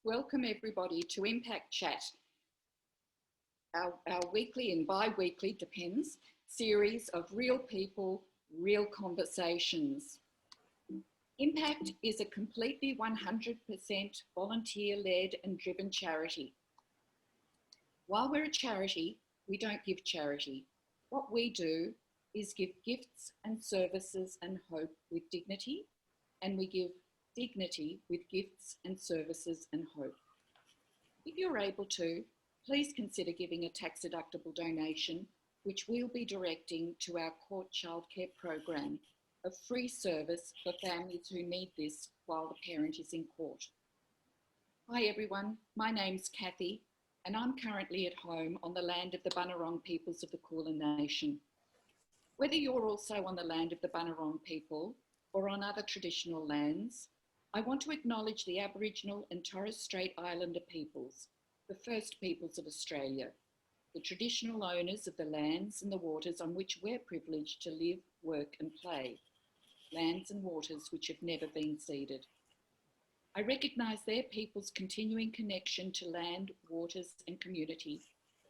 Welcome everybody to ImpactChat, our weekly and bi-weekly, depends, series of real people, real conversations. Impact is a completely 100% volunteer-led and driven charity. While we're a charity, we don't give charity. What we do is give gifts and services and hope with dignity, and we give dignity with gifts and services and hope. If you're able to, please consider giving a tax-deductible donation, which we'll be directing to our court childcare program, a free service for families who need this while the parent is in court. Hi everyone, my name's Kathy, and I'm currently at home on the land of the Bunurong peoples of the Kulin Nation. Whether you're also on the land of the Bunurong people or on other traditional lands, I want to acknowledge the Aboriginal and Torres Strait Islander peoples, the first peoples of Australia, the traditional owners of the lands and the waters on which we're privileged to live, work and play, lands and waters which have never been ceded. I recognise their people's continuing connection to land, waters and community,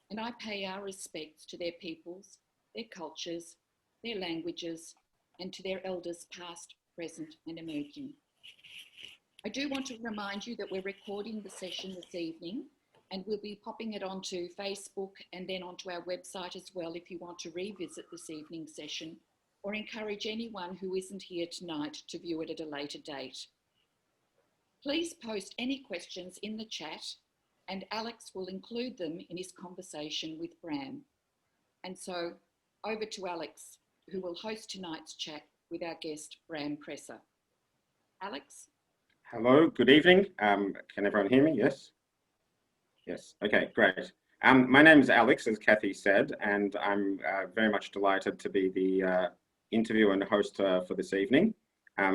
and I pay our respects to their peoples, their cultures, their languages, and to their elders past, present and emerging. I do want to remind you that we're recording the session this evening, and we'll be popping it onto Facebook and then onto our website as well if you want to revisit this evening's session, or encourage anyone who isn't here tonight to view it at a later date. Please post any questions in the chat and Alex will include them in his conversation with Bram. And so over to Alex, who will host tonight's chat with our guest, Bram Presser. Alex? Hello, good evening. Can everyone hear me? Yes? Yes, okay, great. My name is Alex, as Kathy said, and I'm very much delighted to be the interviewer and host for this evening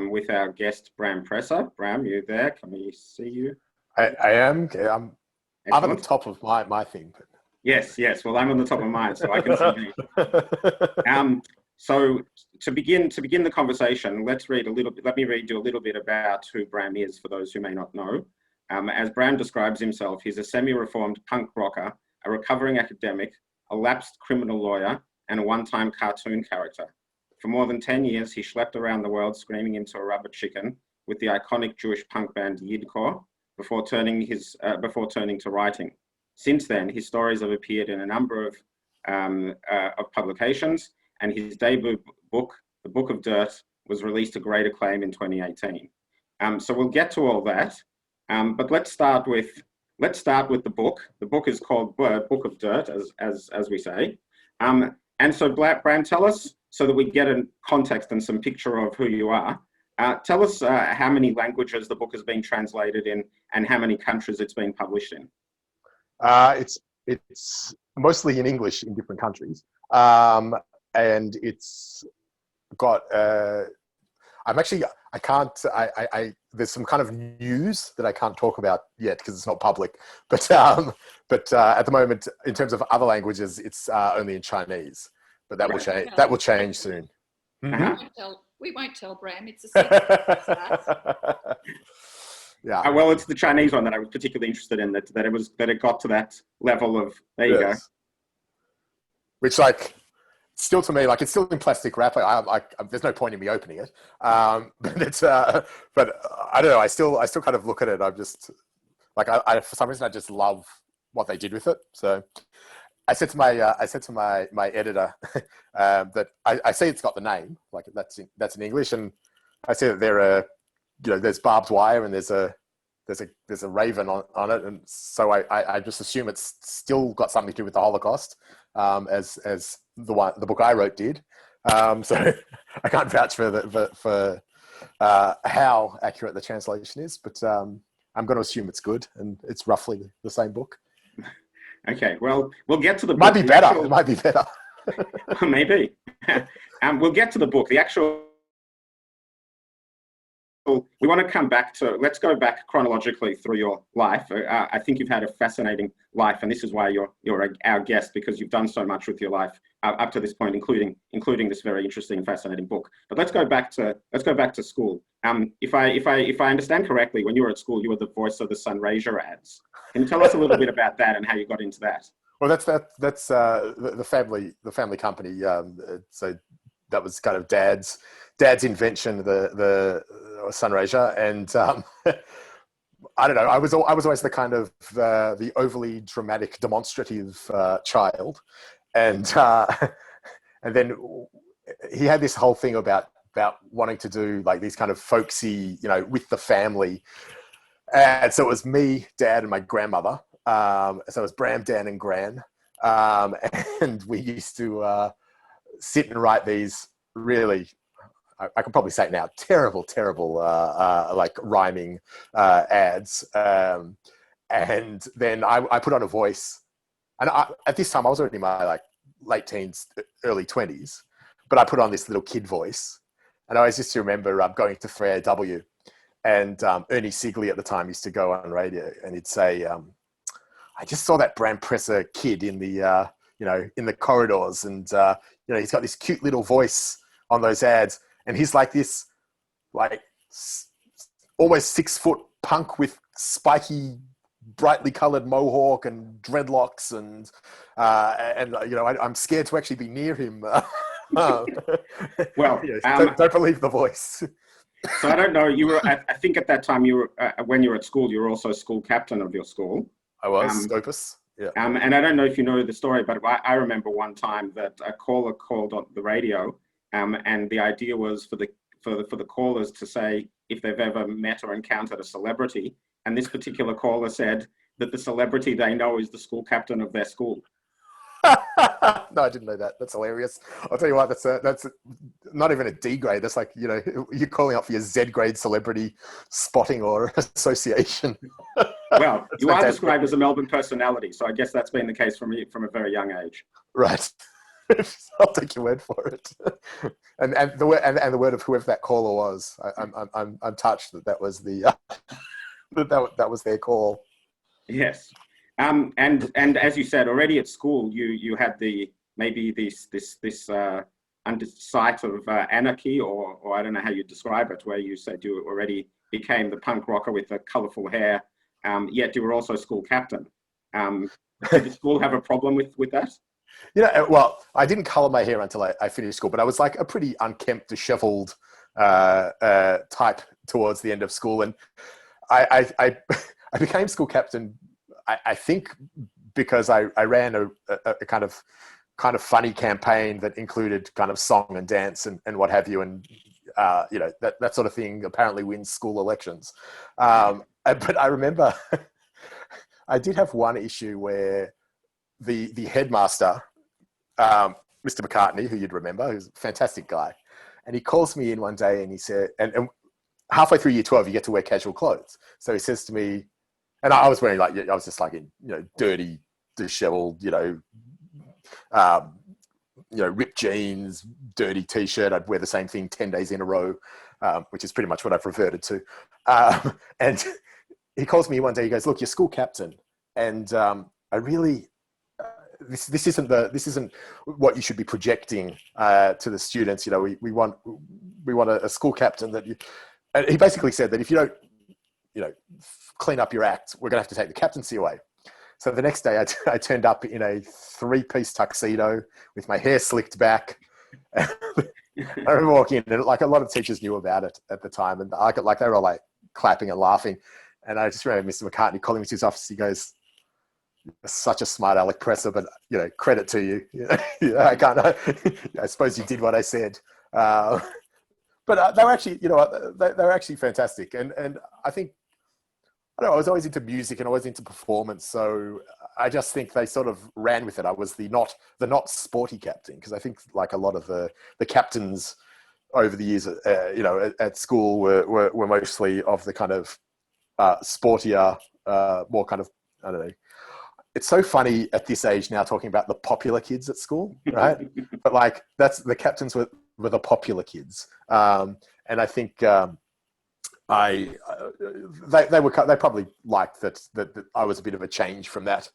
with our guest, Bram Presser. Bram, you there? Can we see you? I am. I'm on the top of my thing. But... Yes, well, I'm on the top of mine, so I can see you. So to begin the conversation, let me read you a little bit about who Bram is for those who may not know. As Bram describes himself, he's a semi-reformed punk rocker, a recovering academic, a lapsed criminal lawyer, and a one-time cartoon character. For more than 10 years, he schlepped around the world screaming into a rubber chicken with the iconic Jewish punk band Yidcore before turning to writing. Since then, his stories have appeared in a number of publications, and his debut book, The Book of Dirt, was released to great acclaim in 2018. So we'll get to all that, but let's start with the book. The book is called Book of Dirt, as we say. And so Bram, tell us, so that we get a context and some picture of who you are, tell us how many languages the book has been translated in and how many countries it's been published in. It's mostly in English in different countries. And it's got, there's some kind of news that I can't talk about yet because it's not public, but at the moment, in terms of other languages, it's only in Chinese, but that will change. That will change soon. We won't tell Bram, it's a secret. Yeah. Well, it's the Chinese one that I was particularly interested in, that it got to that level of, there you go. Which, like, still to me, like, it's still in plastic wrap. There's no point in me opening it. But I don't know. I still kind of look at it. I'm just like, for some reason, I just love what they did with it. So I said to my editor that I see it's got the name, like that's in English, and I see that there's barbed wire and there's a raven on it, and so I just assume it's still got something to do with the Holocaust, as the book I wrote did. So I can't vouch for how accurate the translation is, but I'm going to assume it's good and it's roughly the same book. Okay, well, we'll get to the book. It might be better. Maybe. We'll get to the book. The actual. We want to come back to, let's go back chronologically through your life. I think you've had a fascinating life, and this is why you're our guest, because you've done so much with your life up to this point, including this very interesting and fascinating book. But let's go back to school. If I understand correctly, when you were at school, you were the voice of the Sunraysia ads. Can you tell us a little bit about that and how you got into that? Well, that's the family company. So that was kind of dad's invention, the Sunraysia, and I don't know. I was always the kind of the overly dramatic, demonstrative child, and and then he had this whole thing about wanting to do like these kind of folksy, with the family. And so it was me, Dad, and my grandmother. So it was Bram, Dan, and Gran. And we used to sit and write these really, I can probably say it now, terrible, like rhyming ads. And then I put on a voice. And at this time, I was already in my like late teens, early 20s. But I put on this little kid voice. And I always used to remember going to 3AW. And Ernie Sigley at the time used to go on radio and he'd say, I just saw that Bram Presser kid in the, in the corridors. And, he's got this cute little voice on those ads. And he's like this, like almost 6-foot punk with spiky, brightly colored mohawk and dreadlocks. And I'm scared to actually be near him. Well, don't believe the voice. So I don't know. You were, I think, at that time you were when you were at school. You were also school captain of your school. I was Scopus. Yeah. And I don't know if you know the story, but I remember one time that a caller called on the radio, and the idea was for the callers to say if they've ever met or encountered a celebrity, and this particular caller said that the celebrity they know is the school captain of their school. No, I didn't know that. That's hilarious. I'll tell you what, that's not even a D grade. That's like, you're calling out for your Z grade celebrity spotting or association. Well, you are described as a Melbourne personality, so I guess that's been the case from a very young age. Right. I'll take your word for it. And the word of whoever that caller was. I'm touched that was the that was their call. Yes. And as you said already at school, you had this sight of anarchy, or I don't know how you describe it, where you said you already became the punk rocker with the colourful hair, yet you were also school captain. Did the school have a problem with that? Well, I didn't colour my hair until I finished school, but I was like a pretty unkempt, dishevelled type towards the end of school, and I became school captain. I think because I ran a kind of funny campaign that included kind of song and dance and what have you, and that sort of thing apparently wins school elections. But I remember I did have one issue where the headmaster, Mr. McCartney, who you'd remember, who's a fantastic guy, and he calls me in one day and he said, and halfway through year 12 you get to wear casual clothes, so he says to me. And I was wearing I was just like in, dirty, disheveled, ripped jeans, dirty t-shirt. I'd wear the same thing 10 days in a row, which is pretty much what I've reverted to. And he calls me one day, he goes, look, you're school captain. And I really, this isn't what you should be projecting to the students. We want a school captain that and he basically said that if you don't, clean up your act, we're going to have to take the captaincy away. So the next day I turned up in a 3-piece tuxedo with my hair slicked back. I remember walking in and like a lot of teachers knew about it at the time, and they were like clapping and laughing. And I just remember Mr. McCartney calling me to his office. He goes, "You're such a smart aleck Presser, but credit to you. I can't. I suppose you did what I said." But they were actually, they were actually fantastic. And I think, I was always into music and always into performance. So I just think they sort of ran with it. I was the not sporty captain, because I think like a lot of the captains over the years, at school were mostly of the kind of sportier, more kind of, I don't know. It's so funny at this age now talking about the popular kids at school, right? But like that's the captains were the popular kids, and I think. They probably liked that I was a bit of a change from that.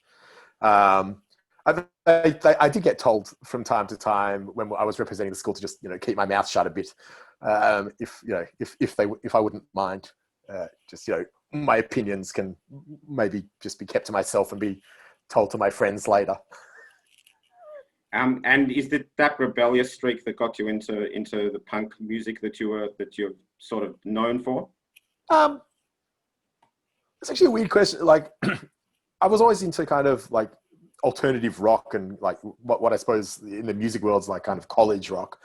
I did get told from time to time when I was representing the school to just keep my mouth shut a bit, if I wouldn't mind, just my opinions can maybe just be kept to myself and be told to my friends later. And is it that rebellious streak that got you into the punk music that you're sort of known for? It's actually a weird question. Like, I was always into kind of like alternative rock and like what I suppose in the music world's like kind of college rock.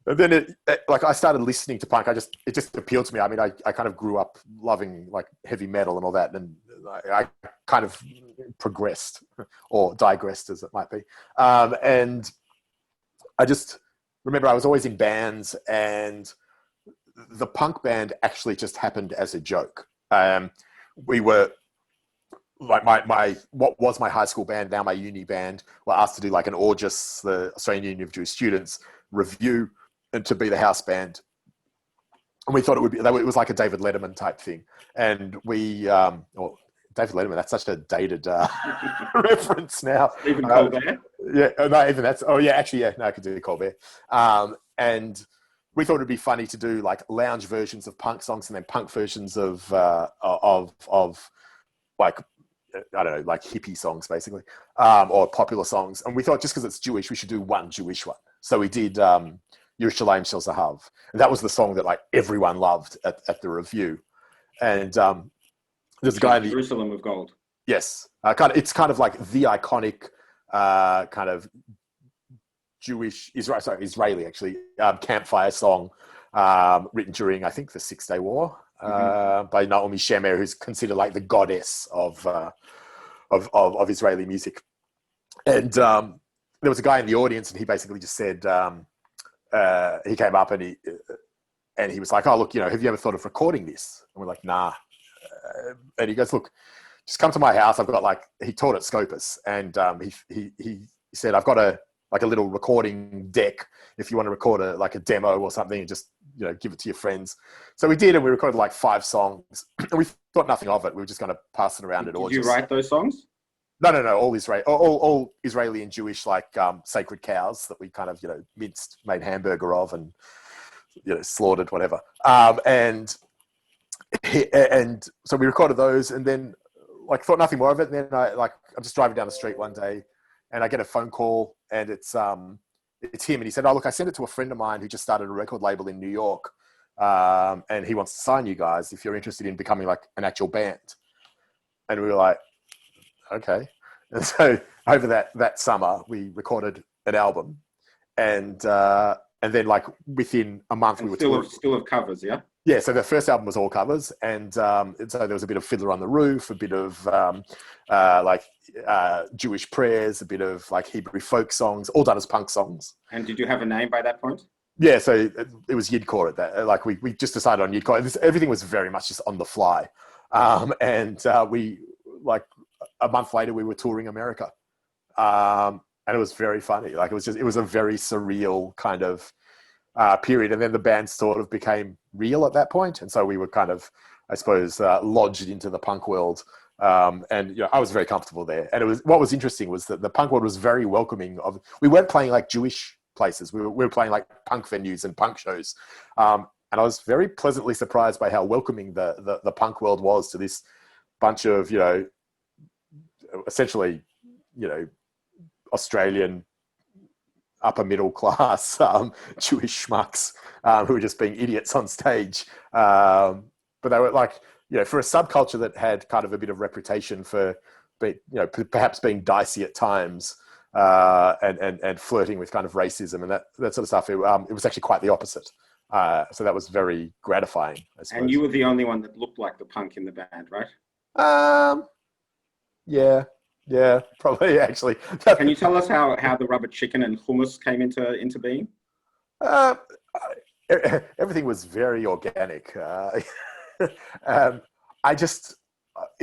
And then like I started listening to punk. It just appealed to me. I mean, I kind of grew up loving like heavy metal and all that, and I kind of progressed or digressed, as it might be. And I just remember I was always in bands, and the punk band actually just happened as a joke. We were like what was my high school band, now my uni band, were asked to do like an August, the Australian Union of Jewish Students review, and to be the house band. And we thought it was like a David Letterman type thing. And we, David Letterman, that's such a dated reference now. Even Colbert? Yeah, no, even that's, oh yeah, actually, yeah, no, I could do Colbert. And we thought it'd be funny to do like lounge versions of punk songs and then punk versions of like, I don't know, like hippie songs basically, or popular songs. And we thought just because it's Jewish, we should do one Jewish one. So we did Yerushalayim Shel Zahav. And that was the song that like everyone loved at the review. And there's a guy in the Jerusalem of Gold. Yes. It's kind of like the iconic kind of Israeli actually, campfire song written during, I think, the 6-Day War by Naomi Shemer, who's considered like the goddess of Israeli music. And there was a guy in the audience, and he basically just said, he came up and he was like, "Oh, look, have you ever thought of recording this?" And we're like, "Nah." And he goes, "Look, just come to my house. I've got like," he taught at Scopus, and he said, "I've got a little recording deck. If you want to record a demo or something, and just give it to your friends." So we did, and we recorded like 5 songs, and we thought nothing of it. We were just going to pass it around at all. Did you write those songs? No, all Israeli and Jewish, like sacred cows that we kind of minced, made hamburger of, and slaughtered, whatever. And so we recorded those, and then like thought nothing more of it. And then I'm just driving down the street one day, and I get a phone call, and it's him, and he said, "Oh, look, I sent it to a friend of mine who just started a record label in New York, and he wants to sign you guys if you're interested in becoming like an actual band." And we were like, okay. And so over that summer, we recorded an album, and then like within a month we were still of covers, yeah. Yeah, so the first album was all covers, and so there was a bit of Fiddler on the Roof, a bit of Jewish prayers, a bit of like Hebrew folk songs, all done as punk songs. And did you have a name by that point? Yeah, so it was Yidcore at that. Like we just decided on Yidcore. Everything was very much just on the fly, and we like a month later we were touring America, and it was very funny. Like it was a very surreal kind of period, and then the band sort of became real at that point, and so we were kind of, I suppose, lodged into the punk world, and I was very comfortable there. And what was interesting was that the punk world was very welcoming. We weren't playing like Jewish places; we were playing like punk venues and punk shows, and I was very pleasantly surprised by how welcoming the punk world was to this bunch of essentially Australian upper middle class Jewish schmucks who were just being idiots on stage. But they were like, for a subculture that had kind of a bit of reputation for, perhaps being dicey at times and flirting with kind of racism and that sort of stuff. It was actually quite the opposite. So that was very gratifying, I suppose. And you were the only one that looked like the punk in the band, right? Yeah, probably actually. Can you tell us how the rubber chicken and hummus came into being? Everything was very organic. It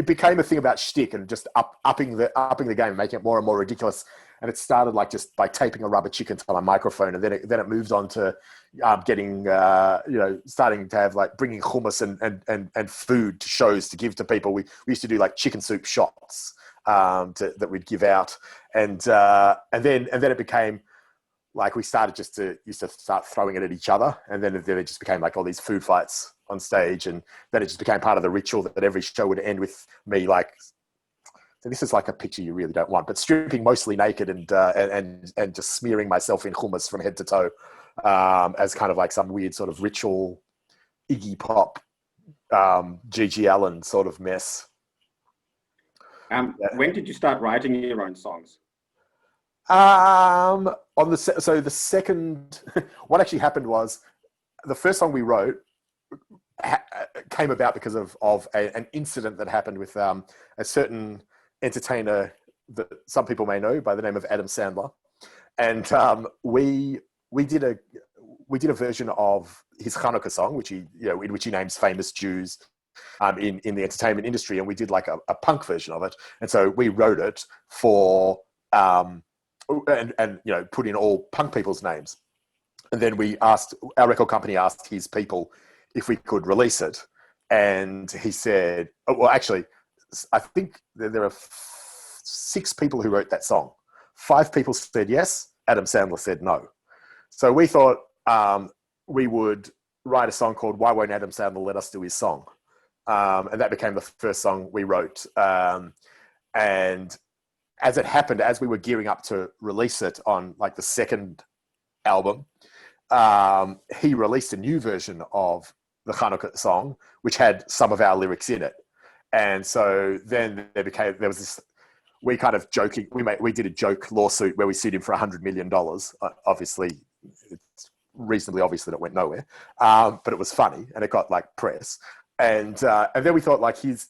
became a thing about shtick and just upping the game, making it more and more ridiculous. And it started like just by taping a rubber chicken to my microphone, and then it moved on to getting starting to have like bringing hummus and food to shows to give to people. We used to do like chicken soup shots that we'd give out, and then it became, like we used to start throwing it at each other, and then it just became like all these food fights on stage, and then it just became part of the ritual that every show would end with me like. So this is like a picture you really don't want, but stripping mostly naked and just smearing myself in hummus from head to toe, as kind of like some weird sort of ritual Iggy Pop, G.G. Allen sort of mess. When did you start writing your own songs? So the second, what actually happened was the first song we wrote came about because of an incident that happened with a certain entertainer that some people may know by the name of Adam Sandler, and we did a version of his Hanukkah song, which in which he names famous Jews in the entertainment industry, and we did like a punk version of it, and so we wrote it for and put in all punk people's names, and then our record company asked his people if we could release it, and he said, well, actually, I think there are 6 people who wrote that song. 5 people said yes. Adam Sandler said no. So we thought we would write a song called "Why Won't Adam Sandler Let Us Do His Song," and that became the first song we wrote. And as it happened, as we were gearing up to release it on like the second album, he released a new version of the Hanukkah song, which had some of our lyrics in it. And so then there was this, we kind of joking, we did a joke lawsuit where we sued him for $100 million. Obviously, it's reasonably obvious that it went nowhere, but it was funny and it got like press. And then we thought like he's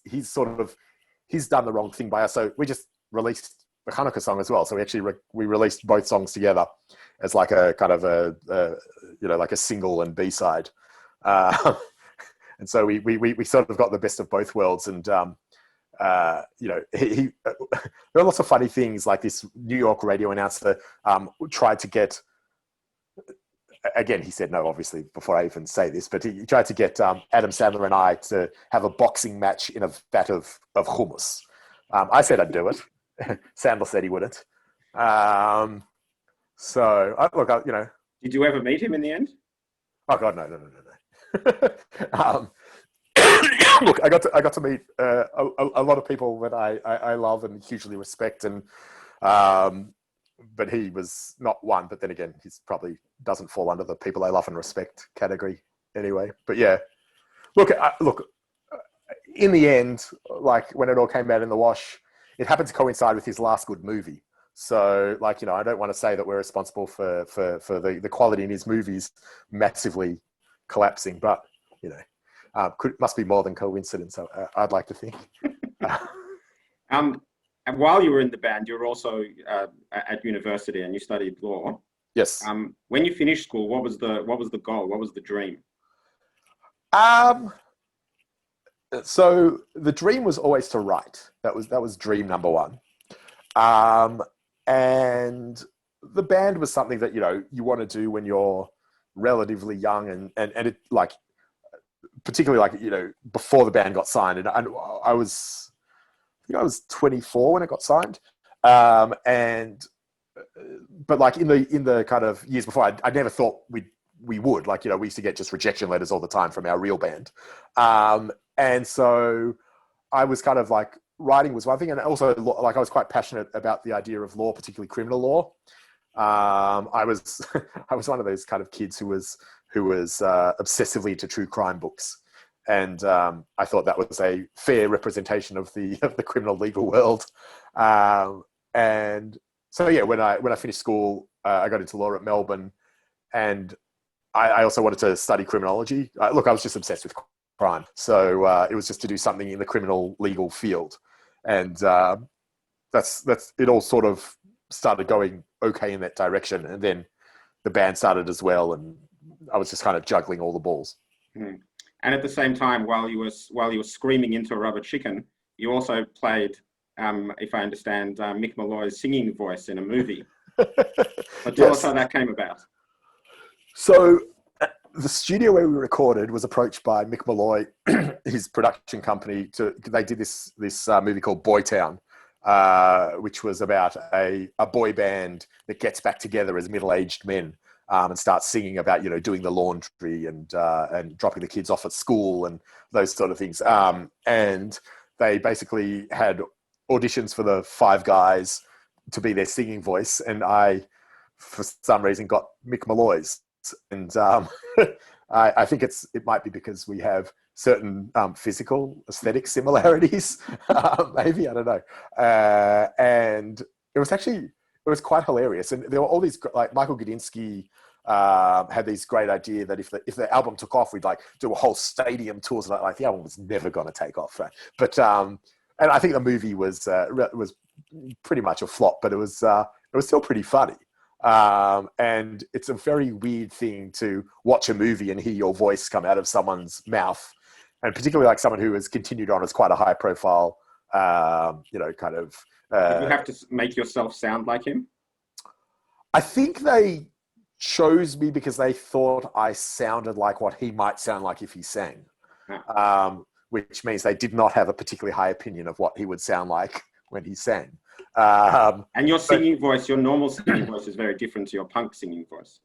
done the wrong thing by us. So we just released the Hanukkah song as well. So we actually we released both songs together as like a kind of like a single and B-side. And so we sort of got the best of both worlds, and there are lots of funny things. Like this New York radio announcer tried to get. Again, he said no, obviously, before I even say this, but he tried to get Adam Sandler and I to have a boxing match in a vat of hummus. I said I'd do it. Sandler said he wouldn't. Did you ever meet him in the end? Oh God, no. Look, I got to meet a lot of people that I love and hugely respect, and but he was not one. But then again, he's probably doesn't fall under the people I love and respect category anyway. But yeah, look. In the end, like when it all came out in the wash, it happened to coincide with his last good movie. So, like, I don't want to say that we're responsible for the quality in his movies massively collapsing, but must be more than coincidence. I'd like to think. And while you were in the band, you were also at university and you studied law. Yes. When you finished school, what was the goal? What was the dream? So the dream was always to write. That was dream number one. And the band was something that you want to do when you're relatively young, and it like particularly like before the band got signed, and I was 24 when it got signed, but like in the kind of years before, I never thought we would, like we used to get just rejection letters all the time from our real band, and so I was kind of like writing was one thing, and also like I was quite passionate about the idea of law, particularly criminal law. I was one of those kind of kids who was obsessively into true crime books, and I thought that was a fair representation of the criminal legal world. And so yeah, when I finished school, I got into law at Melbourne, and I also wanted to study criminology. Look, I was just obsessed with crime, so it was just to do something in the criminal legal field, and that's it. All sort of started going okay in that direction, and then the band started as well, and I was just kind of juggling all the balls. Mm. And at the same time, while you were screaming into a rubber chicken, you also played, if I understand, Mick Malloy's singing voice in a movie. So tell us how that came about. So the studio where we recorded was approached by Mick Malloy, his production company. They did this movie called Boytown, which was about a boy band that gets back together as middle-aged men and starts singing about, doing the laundry and dropping the kids off at school and those sort of things. And they basically had auditions for the five guys to be their singing voice. And I, for some reason, got Mick Malloy's. And I think it might be because we have certain physical aesthetic similarities, maybe, I don't know. And it was quite hilarious. And there were all these, like Michael Gudinski had these great idea that if the album took off, we'd like do a whole stadium tour. So like the album was never going to take off, right? But and I think the movie was pretty much a flop, but it was still pretty funny. And it's a very weird thing to watch a movie and hear your voice come out of someone's mouth, and particularly like someone who has continued on as quite a high profile, kind of. Did you have to make yourself sound like him? I think they chose me because they thought I sounded like what he might sound like if he sang, which means they did not have a particularly high opinion of what he would sound like when he sang. And your singing voice, your normal singing voice, is very different to your punk singing voice.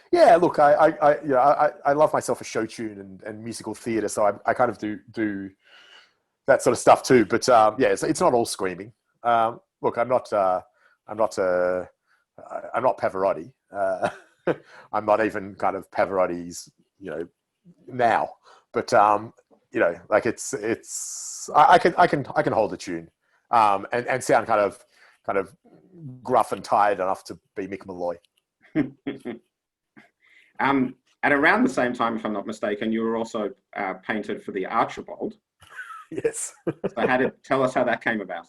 Yeah, look, I love myself a show tune and musical theatre, so I kind of do that sort of stuff too. But yeah, it's not all screaming. Look, I'm not Pavarotti. I'm not even kind of Pavarotti's, now. But like I can hold a tune, and sound kind of gruff and tired enough to be Mick Malloy. At around the same time, if I'm not mistaken, you were also painted for the Archibald. Yes. So tell us how that came about.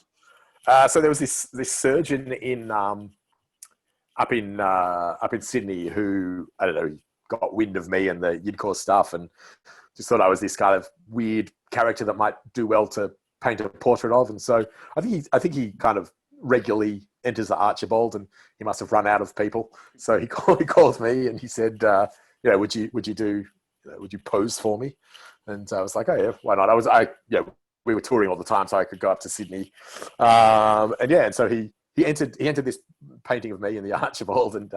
So there was this surgeon up in Sydney who, I don't know, got wind of me and the Yidcore stuff and just thought I was this kind of weird character that might do well to paint a portrait of. And so I think he kind of regularly enters the Archibald, and he must have run out of people. So he called me and he said, would you pose for me? And I was like, oh yeah, why not? We were touring all the time, so I could go up to Sydney. And so he entered this painting of me in the Archibald, and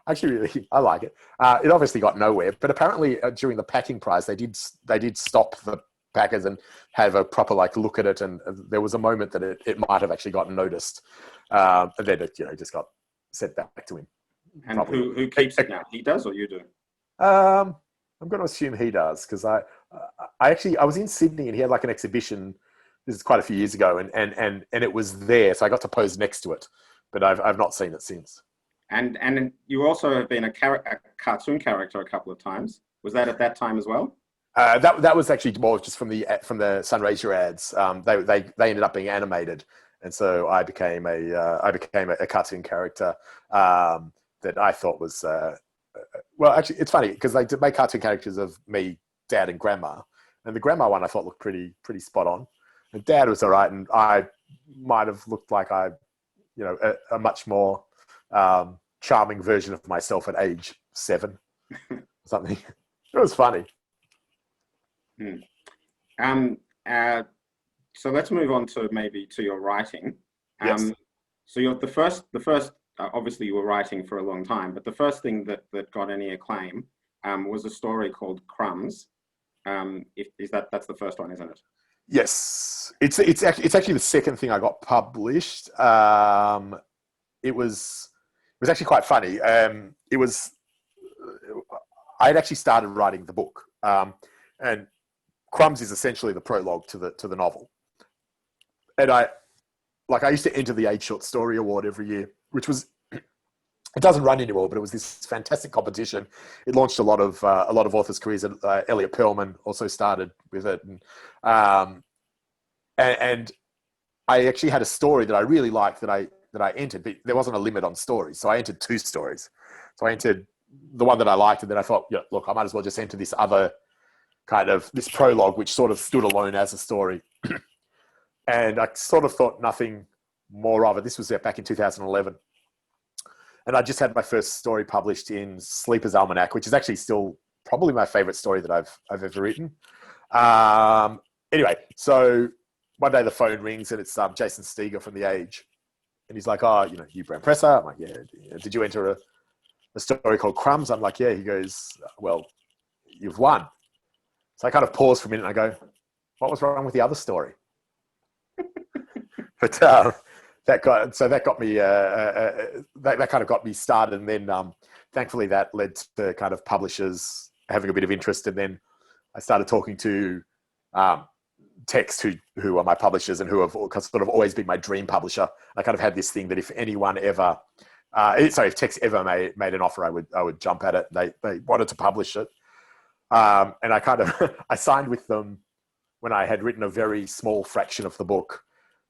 actually I like it. It obviously got nowhere, but apparently during the packing prize, they did stop the packers and have a proper look at it, and there was a moment that it might have actually gotten noticed, and then it just got sent back to him. And who keeps it now? He does, or you do? I'm going to assume he does, because I was in Sydney and he had an exhibition. This is quite a few years ago, and it was there, so I got to pose next to it, but I've not seen it since. And you also have been a cartoon character a couple of times. Was that at that time as well? That was actually more just from the Sunraysia ads. They ended up being animated, and so I became a cartoon character that I thought was well. Actually, it's funny because they made cartoon characters of me, Dad, and Grandma, and the Grandma one I thought looked pretty spot on. And Dad was all right, and I might have looked like a much more charming version of myself at age 7, or something. It was funny. So let's move on to your writing. Yes. So you're the first. Obviously, you were writing for a long time, but the first thing that got any acclaim was a story called Crumbs. That's the first one, isn't it? Yes, it's actually the second thing I got published. It was actually quite funny. I'd actually started writing the book, and Crumbs is essentially the prologue to the novel. And I used to enter the Age Short Story Award every year, which was, it doesn't run anymore, but it was this fantastic competition. It launched a lot of authors' careers. Elliot Perlman also started with it, and I actually had a story that I really liked that I entered, but there wasn't a limit on stories, so I entered 2 stories. So I entered the one that I liked, and then I thought, yeah, look, I might as well just enter this other kind of this prologue, which sort of stood alone as a story. And I sort of thought nothing more of it. This was back in 2011. And I just had my first story published in Sleeper's Almanac, which is actually still probably my favorite story that I've ever written. Anyway, so one day the phone rings and it's Jason Steger from The Age. And he's like, oh, you Bram Presser? I'm like, yeah. Did you enter a story called Crumbs? I'm like, yeah. He goes, well, you've won. So I kind of pause for a minute and I go, what was wrong with the other story? But that got me, that kind of got me started. And then thankfully that led to kind of publishers having a bit of interest. And then I started talking to Text, who are my publishers and who have sort of always been my dream publisher. I kind of had this thing that if anyone ever, if Text ever made an offer, I would jump at it. They wanted to publish it. And I kind of, I signed with them when I had written a very small fraction of the book.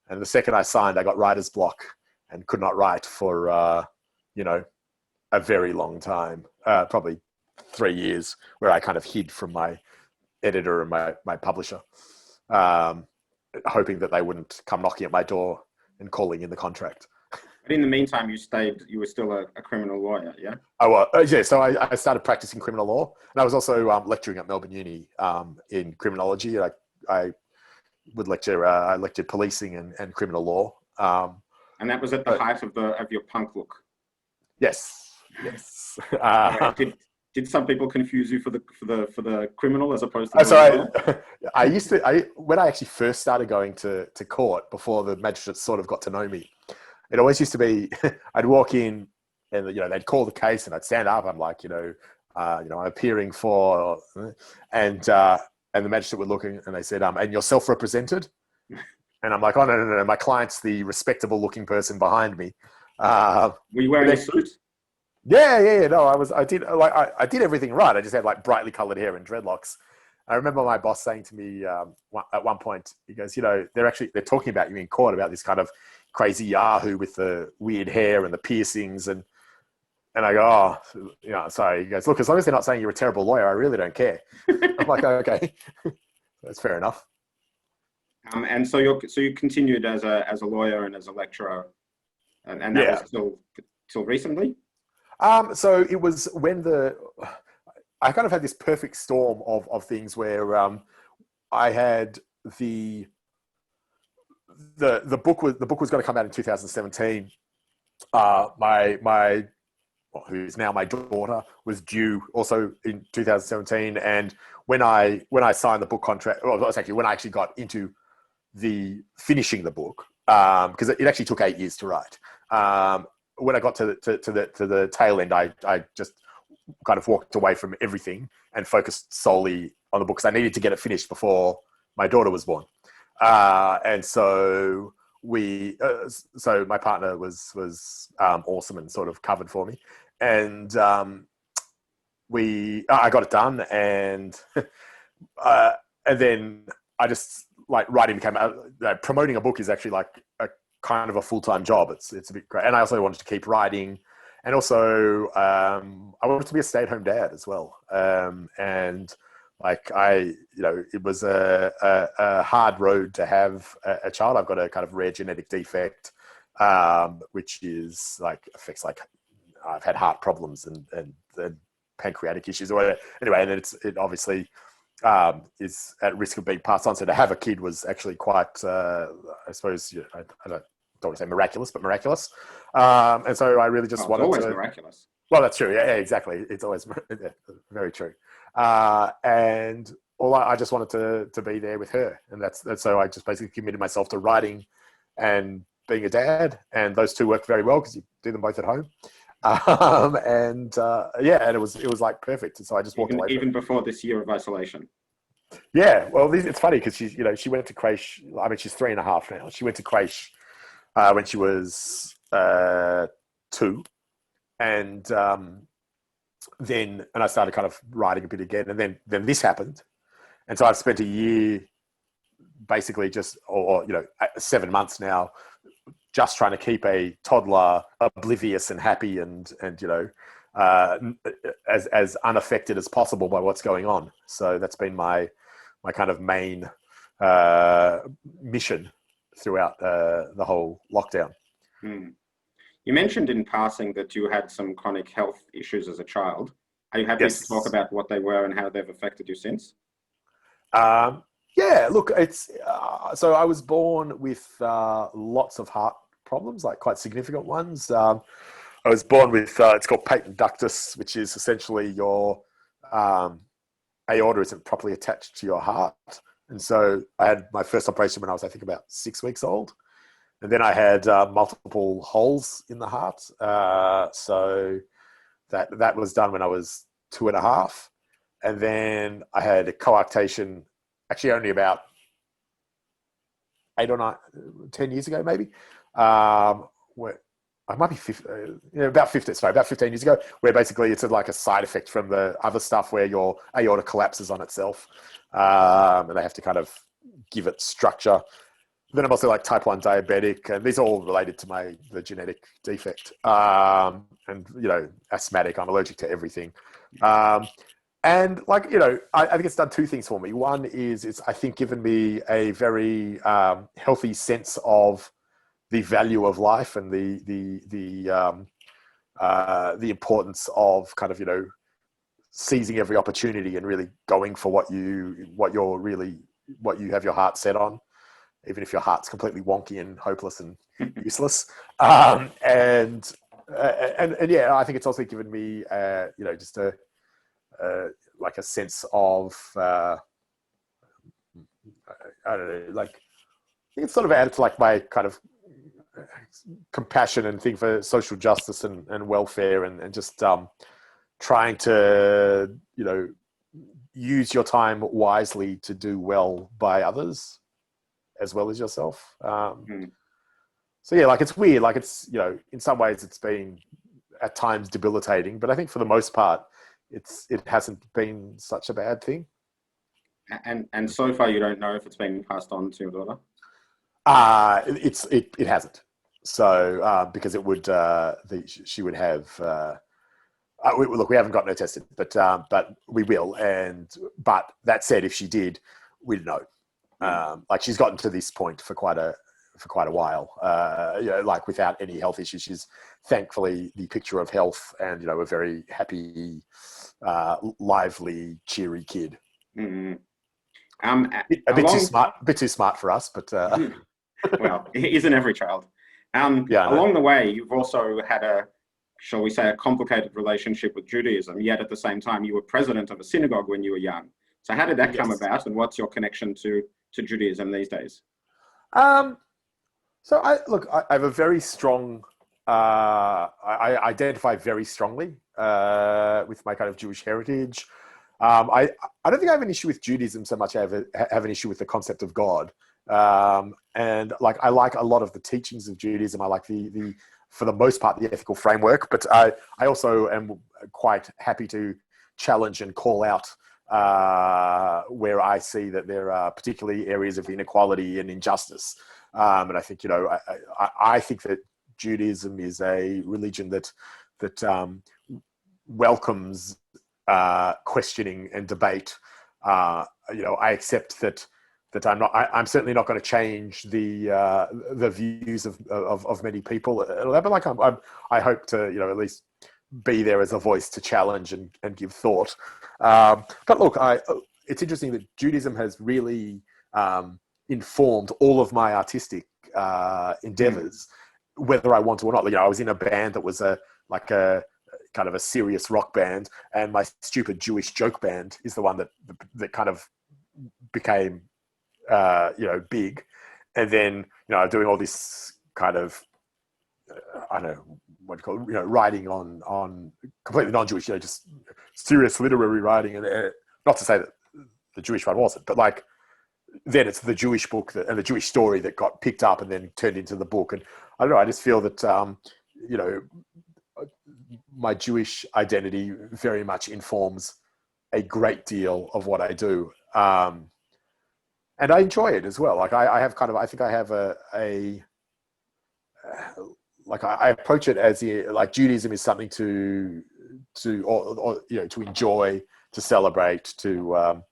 And the second I signed, I got writer's block and could not write for, a very long time, probably 3 years, where I kind of hid from my editor and my publisher, hoping that they wouldn't come knocking at my door and calling in the contract. But in the meantime, you were still a criminal lawyer, yeah? Oh, yeah. So I started practicing criminal law, and I was also lecturing at Melbourne Uni in criminology. I would lecture. I lectured policing and criminal law. And that was at the height of your punk look. Yes. Did some people confuse you for the criminal as opposed to? Oh, sorry. When I actually first started going to court before the magistrates sort of got to know me, it always used to be I'd walk in and they'd call the case and I'd stand up. I'm like I'm appearing for, and the magistrate would look and they said, and you're self-represented, and I'm like, oh no, my client's the respectable looking person behind me. Were you wearing a suit? Yeah. No, I did everything right. I just had like brightly colored hair and dreadlocks. I remember my boss saying to me at one point, he goes, they're talking about you in court about this kind of crazy Yahoo with the weird hair and the piercings. And I go, sorry. He goes, look, as long as they're not saying you're a terrible lawyer, I really don't care. I'm like, oh, okay, that's fair enough. And so you continued as a lawyer and as a lecturer, and that was till recently? So it was when I kind of had this perfect storm of things where I had the book was going to come out in 2017. Who's now my daughter, was due also in 2017, and when I signed the book contract, well, it was actually when I actually got into the finishing the book, because it actually took 8 years to write. When I got to the tail end, I just kind of walked away from everything and focused solely on the book because I needed to get it finished before my daughter was born. And so so my partner was awesome and sort of covered for me, and I got it done, and then I just like writing became promoting a book is actually like a kind of a full-time job. It's a bit great. And I also wanted to keep writing. And also, I wanted to be a stay-at-home dad as well. And like it was a hard road to have a child. I've got a kind of rare genetic defect, which is like affects like I've had heart problems and pancreatic issues or whatever. Anyway, and it obviously is at risk of being passed on. So to have a kid was actually quite, I suppose, I don't want to say miraculous, but miraculous. And so I really just wanted always to. Miraculous. Well, that's true. Yeah, exactly. It's always very true. And I just wanted to be there with her, and that's so I just basically committed myself to writing and being a dad, and those two work very well because you do them both at home. And it was like perfect. And so I just walked away. Even before this year of isolation. Yeah, well, it's funny because she went to creche. I mean, she's 3.5 now. She went to creche when she was 2, and then I started kind of writing a bit again, and then this happened, and so I've spent a year, basically just or 7 months now, just trying to keep a toddler oblivious and happy and as unaffected as possible by what's going on. So that's been my kind of main mission throughout the whole lockdown. You mentioned in passing that you had some chronic health issues as a child. Are you happy to talk about what they were and how they've affected you since? Yeah, look, it's so I was born with lots of heart problems, like quite significant ones. I was born with it's called patent ductus, which is essentially your aorta isn't properly attached to your heart, and so I had my first operation when I was, I think, about 6 weeks old, and then I had multiple holes in the heart. So that was done when I was 2.5, and then I had a coarctation, actually only about 10 years ago, maybe. Where I might be 50, about 50, sorry, about 15 years ago, where basically it's like a side effect from the other stuff where your aorta collapses on itself, and they have to kind of give it structure. Then I'm also like type 1 diabetic, and these are all related to the genetic defect. And, asthmatic, I'm allergic to everything. And like, I think it's done two things for me. One is it's, I think, given me a very healthy sense of the value of life and the importance of kind of, seizing every opportunity and really going for what you have your heart set on, even if your heart's completely wonky and hopeless and useless. And yeah, I think it's also given me, just like a sense of, I don't know, like it's sort of added to like my kind of compassion and thing for social justice and welfare and just trying to, use your time wisely to do well by others as well as yourself. So yeah, like it's weird. Like it's, in some ways it's been at times debilitating, but I think for the most part, it hasn't been such a bad thing. And so far, you don't know if it's been passed on to your daughter? It hasn't. So because it would, she would have. Look, we haven't gotten her tested, but we will. But that said, if she did, we'd know. Like she's gotten to this point for quite a while. Like without any health issues. She's thankfully the picture of health and a very happy, lively, cheery kid. Mm-hmm. A bit too smart for us, but well, isn't every child? Yeah, along the way, you've also had shall we say, a complicated relationship with Judaism. Yet at the same time, you were president of a synagogue when you were young. So how did that come about, and what's your connection to Judaism these days? So I have a very strong. I identify very strongly with my kind of Jewish heritage. I don't think I have an issue with Judaism so much. I have an issue with the concept of God. And like I like a lot of the teachings of Judaism. I like the for the most part the ethical framework, but I also am quite happy to challenge and call out where I see that there are particularly areas of inequality and injustice. And I think I think that Judaism is a religion that welcomes questioning and debate. I accept that I'm certainly not going to change the views of many people. But like I hope to at least be there as a voice to challenge and give thought. But look, it's interesting that Judaism has really informed all of my artistic endeavors, whether I want to or not. I was in a band that was a kind of a serious rock band, and my stupid Jewish joke band is the one that kind of became big. And then doing all this kind of I don't know what you call it, writing on completely non-Jewish, just serious literary writing, and not to say that the Jewish one wasn't, but like then it's the Jewish book and the Jewish story that got picked up and then turned into the book. And I don't know, I just feel that my Jewish identity very much informs a great deal of what I do. And I enjoy it as well. Like I approach it as like Judaism is something to enjoy, to celebrate, to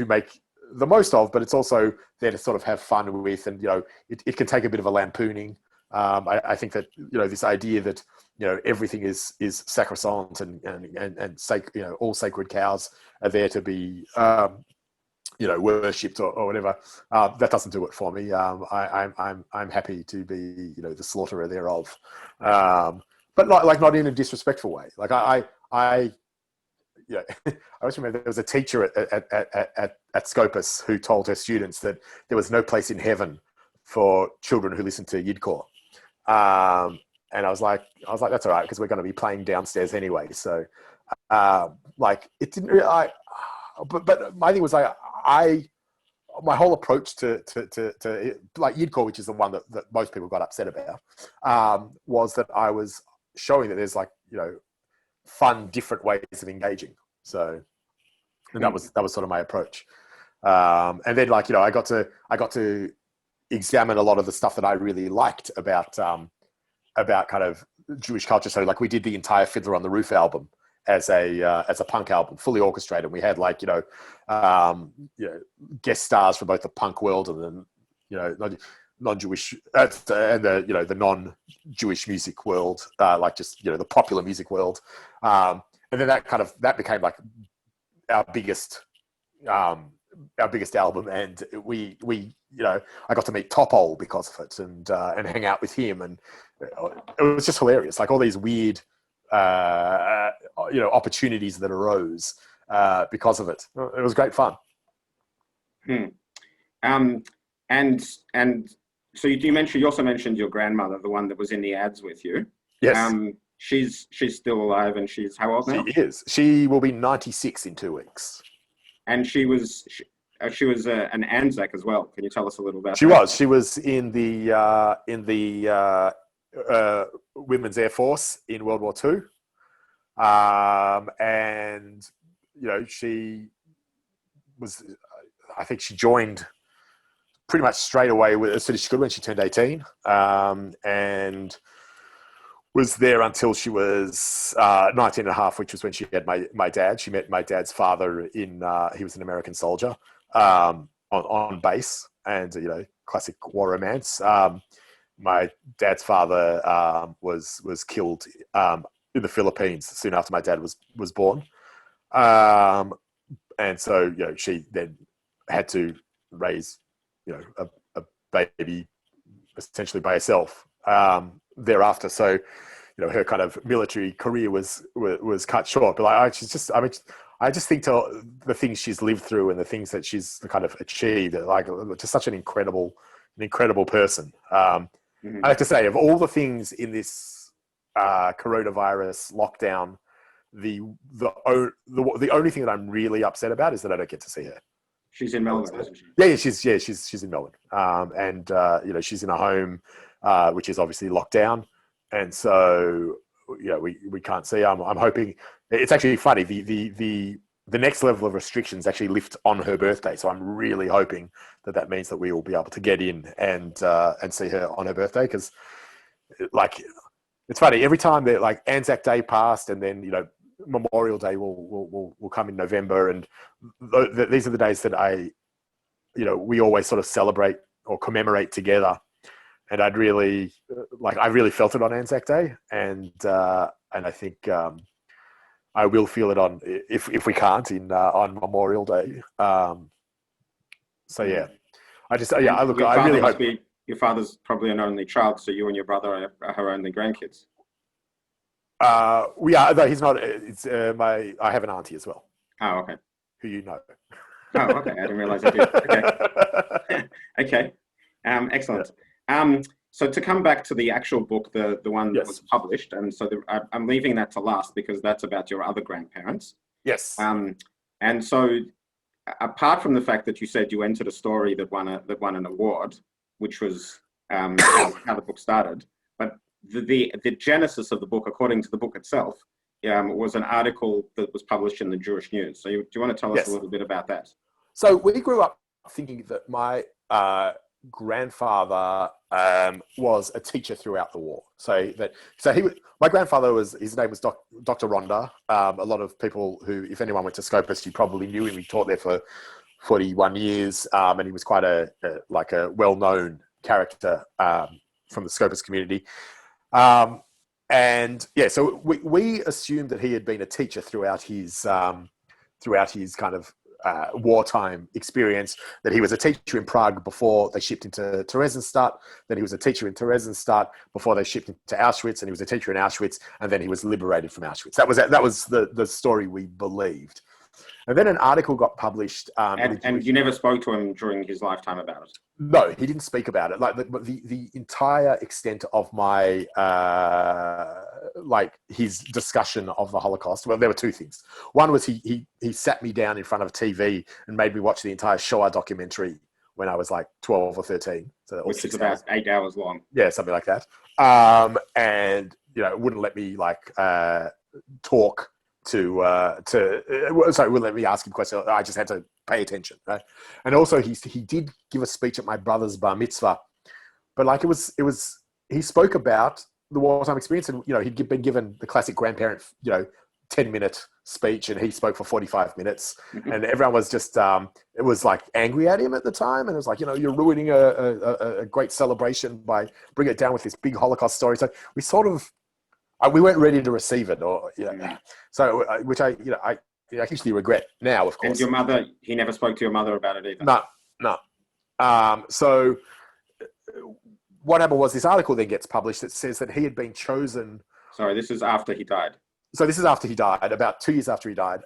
make the most of, but it's also there to sort of have fun with, and it can take a bit of a lampooning. I think that this idea that everything is sacrosanct and all sacred cows are there to be worshipped or whatever. That doesn't do it for me. I'm happy to be, the slaughterer thereof. But not in a disrespectful way. Like I always remember there was a teacher at Scopus who told her students that there was no place in heaven for children who listened to Yidcore. And I was like, that's all right, because we're going to be playing downstairs anyway. So, it didn't really, but my thing was my whole approach to like Yidcore, which is the one that most people got upset about, was that I was showing that there's fun, different ways of engaging. So, and that was sort of my approach. And then I got to examine a lot of the stuff that I really liked about kind of Jewish culture. So we did the entire Fiddler on the Roof album as a punk album, fully orchestrated. We had guest stars from both the punk world and then non-Jewish and the non-Jewish music world, the popular music world. And then that became our biggest album, and we I got to meet Topol because of it, and hang out with him, and it was just hilarious. All these weird opportunities that arose because of it. It was great fun. And so you also mentioned your grandmother, the one that was in the ads with you. Yes. She's still alive, and she's how old now? She is. She will be 96 in 2 weeks. And she was an Anzac as well. Can you tell us a little about? She was in the Women's Air Force in World War II, and she was. I think she joined pretty much straight away as soon as she could when she turned 18, and was there until she was 19 and a half, which was when she had my dad. She met my dad's father he was an American soldier on base, and, classic war romance. My dad's father was killed in the Philippines soon after my dad was born. And so, she then had to raise, a baby essentially by herself thereafter. So, her kind of military career was cut short. But I just think to the things she's lived through and the things that she's kind of achieved, just such an incredible person. I have to say, of all the things in this coronavirus lockdown, the only thing that I'm really upset about is that I don't get to see her. She's in Melbourne, isn't she? Yeah, she's in Melbourne, and she's in a home which is obviously locked down, and so we can't see. I'm hoping it's actually funny. The next level of restrictions actually lift on her birthday, so I'm really hoping that means that we will be able to get in and see her on her birthday, because it's funny, every time that Anzac Day passed, and then Memorial Day will come in November, and these are the days that we always sort of celebrate or commemorate together. And I really felt it on Anzac Day, and I think I will feel it on if we can't on Memorial Day. So yeah, I really hope. Your father's probably an only child, so you and your brother are her only grandkids. No, he's not. I have an auntie as well. Oh, okay. Who you know? Oh, okay. I didn't realize I did. Okay. Okay. Excellent. So to come back to the actual book, the one that was published, and so I'm leaving that to last because that's about your other grandparents. Yes. And so apart from the fact that you said you entered a story that won an award, which was how the book started, but the genesis of the book, according to the book itself, was an article that was published in the Jewish News. So do you want to tell us a little bit about that? So we grew up thinking that my grandfather was a teacher throughout the war. My grandfather his name was Dr. Ronda. A lot of people who, if anyone went to Scopus, you probably knew him. He taught there for 41 years, and he was quite a well-known character from the Scopus community. So we assumed that he had been a teacher throughout his kind of wartime experience, that he was a teacher in Prague before they shipped into Theresienstadt, that he was a teacher in Theresienstadt before they shipped into Auschwitz, and he was a teacher in Auschwitz, and then he was liberated from Auschwitz. That was the story we believed. And then an article got published. And you never spoke to him during his lifetime about it? No, he didn't speak about it. Like the entire extent of my his discussion of the Holocaust. Well, there were two things. One was he sat me down in front of TV and made me watch the entire Shoah documentary when I was like 12 or 13. So which is about 8 hours long. Yeah, something like that. And wouldn't let me talk sorry, wouldn't let me ask him questions. I just had to pay attention, right? And also he did give a speech at my brother's bar mitzvah, but he spoke about the wartime experience, and he'd been given the classic grandparent 10-minute speech, and he spoke for 45 minutes, and everyone was just it was like angry at him at the time, and it was like, you're ruining a great celebration by bringing it down with this big Holocaust story. So we sort of we weren't ready to receive it, so which I actually regret now, of course. And your mother, he never spoke to your mother about it either? No. So what happened was, this article then gets published that says that he had been chosen. Sorry, this is after he died. So this is after he died, about 2 years after he died.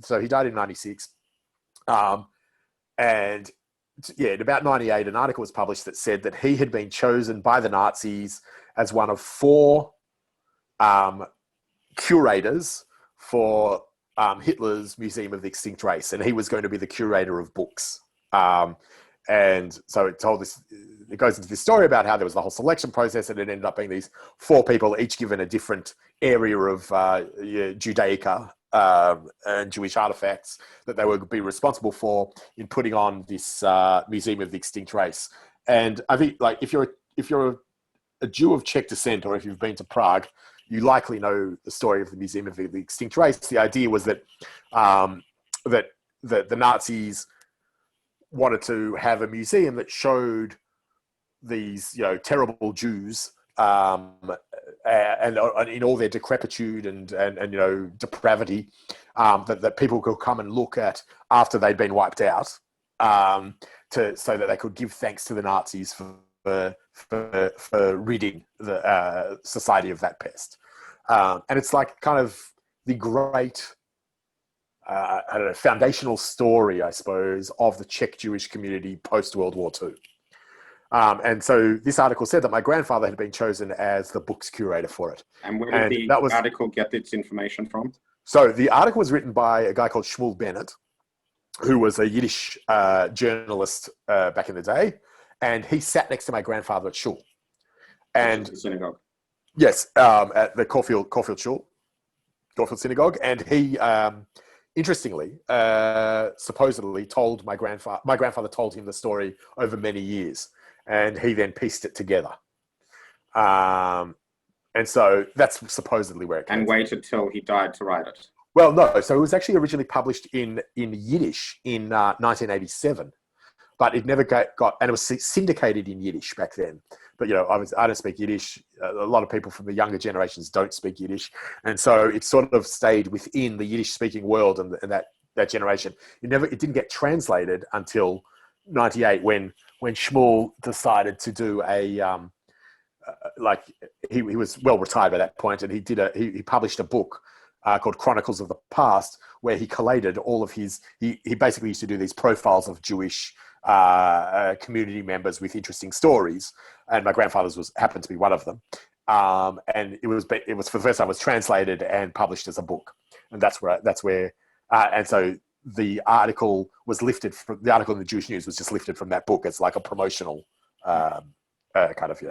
So he died in 96. And in about 98, an article was published that said that he had been chosen by the Nazis as one of 4 curators for Hitler's Museum of the Extinct Race, and he was going to be the curator of books. And so it goes into this story about how there was the whole selection process, and it ended up being these 4 people, each given a different area of Judaica and Jewish artifacts that they would be responsible for in putting on this Museum of the Extinct Race. And I think, if you're a Jew of Czech descent, or if you've been to Prague, you likely know the story of the Museum of the Extinct Race. The idea was that that the Nazis wanted to have a museum that showed these terrible Jews and in all their decrepitude and depravity, that people could come and look at after they'd been wiped out, so that they could give thanks to the Nazis for ridding the society of that pest. And it's like kind of the great, foundational story, I suppose, of the Czech Jewish community post-World War II. And so this article said that my grandfather had been chosen as the book's curator for it. And where did the article get its information from? So the article was written by a guy called Shmuel Bennett, who was a Yiddish journalist back in the day. And he sat next to my grandfather at shul. And the synagogue. Yes, at the Caulfield Shul, Caulfield Synagogue. And he, interestingly, supposedly told my grandfather told him the story over many years. And he then pieced it together. And so that's supposedly where it came from. And waited till he died to write it. Well, no. So it was actually originally published in Yiddish in 1987. But it never got, and it was syndicated in Yiddish back then. But, I don't speak Yiddish. A lot of people from the younger generations don't speak Yiddish. And so it sort of stayed within the Yiddish-speaking world and that generation. It didn't get translated until 98 when Shmuel decided to do he was well retired by that point, and he published a book called Chronicles of the Past, where he collated all of his, he basically used to do these profiles of Jewish community members with interesting stories, and my grandfather's happened to be one of them. And it was for the first time, it was translated and published as a book, and that's where and so the article was lifted from the article in the Jewish News was just lifted from that book as like a promotional kind of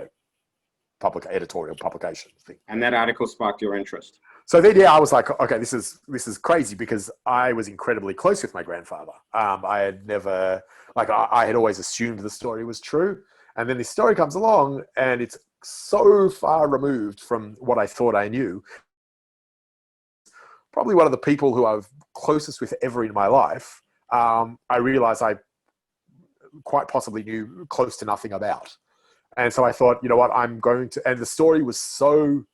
editorial publication thing. And that article sparked your interest. So then, I was like, okay, this is crazy, because I was incredibly close with my grandfather. I had never, I had always assumed the story was true. And then this story comes along, and it's so far removed from what I thought I knew. Probably one of the people who I'm closest with ever in my life, I realized I quite possibly knew close to nothing about. And so I thought, you know what, I'm going to, and the story was so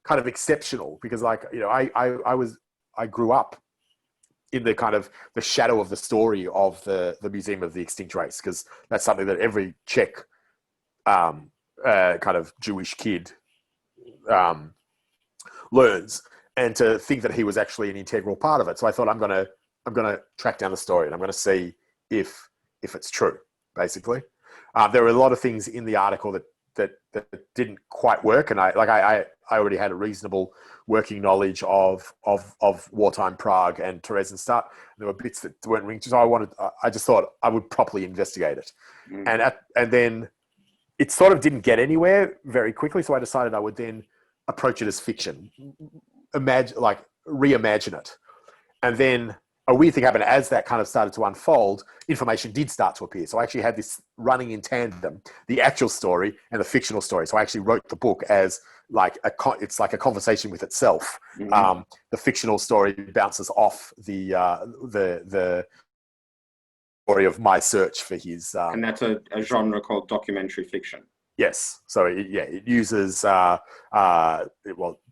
kind of exceptional because I grew up in the kind of the shadow of the story of the Museum of the Extinct Race, because that's something that every Czech kind of Jewish kid learns, and to think that he was actually an integral part of it. So I thought I'm gonna track down the story, and I'm gonna see if it's true. Basically, there were a lot of things in the article that didn't quite work, and I already had a reasonable working knowledge of wartime Prague and Theresienstadt. There were bits that weren't ringing, so I just thought I would properly investigate it, and then it sort of didn't get anywhere very quickly. So I decided I would then approach it as fiction, reimagine it, and then a weird thing happened. As that kind of started to unfold, information did start to appear. So I actually had this running in tandem, the actual story and the fictional story. So I actually wrote the book as it's like a conversation with itself. The fictional story bounces off the story of my search for his. And that's a genre called documentary fiction. Yes. So it uses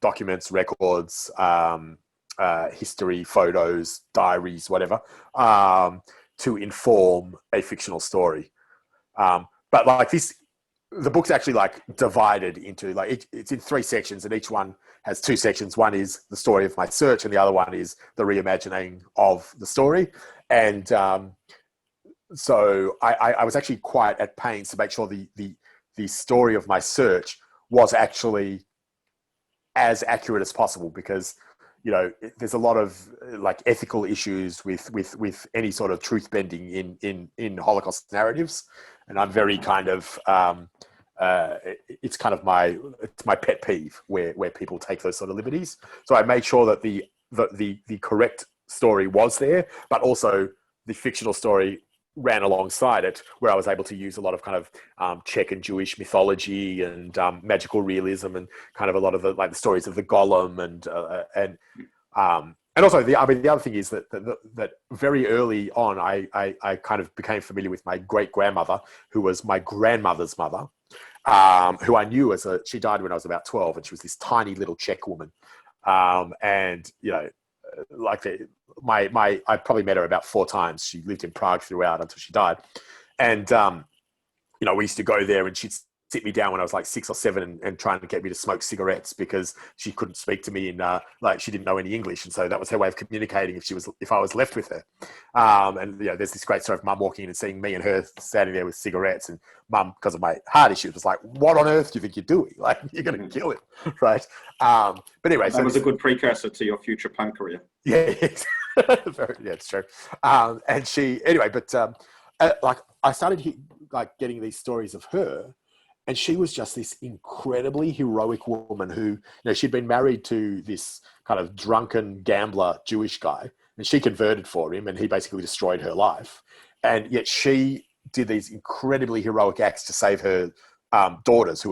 documents, records, history, photos, diaries, whatever, to inform a fictional story. But like this, the book's actually like divided into it's in 3 sections, and each one has 2 sections. One is the story of my search, and the other one is the reimagining of the story. And so I was actually quite at pains to make sure the story of my search was actually as accurate as possible, because there's a lot of like ethical issues with any sort of truth bending in Holocaust narratives, and I'm very kind of it's kind of my pet peeve where people take those sort of liberties. So I made sure that the correct story was there, but also the fictional story ran alongside it, where I was able to use a lot of kind of Czech and Jewish mythology and magical realism, and kind of a lot of the stories of the golem and also the other thing is that very early on I kind of became familiar with my great grandmother, who was my grandmother's mother, who I knew she died when I was about 12, and she was this tiny little Czech woman, and I probably met her about 4 times. She lived in Prague throughout until she died. And, we used to go there, and she'd sit me down when I was like 6 or 7 and trying to get me to smoke cigarettes, because she couldn't speak to me in, she didn't know any English. And so that was her way of communicating if I was left with her. There's this great story of Mum walking in and seeing me and her standing there with cigarettes, and Mum, because of my heart issues, was like, "What on earth do you think you're doing? Like, you're going to kill him." Right. But anyway, that was a good precursor to your future punk career. Yeah, it's true. And she, anyway, but I started getting these stories of her, and she was just this incredibly heroic woman who, she'd been married to this kind of drunken gambler Jewish guy, and she converted for him, and he basically destroyed her life. And yet she did these incredibly heroic acts to save her daughters,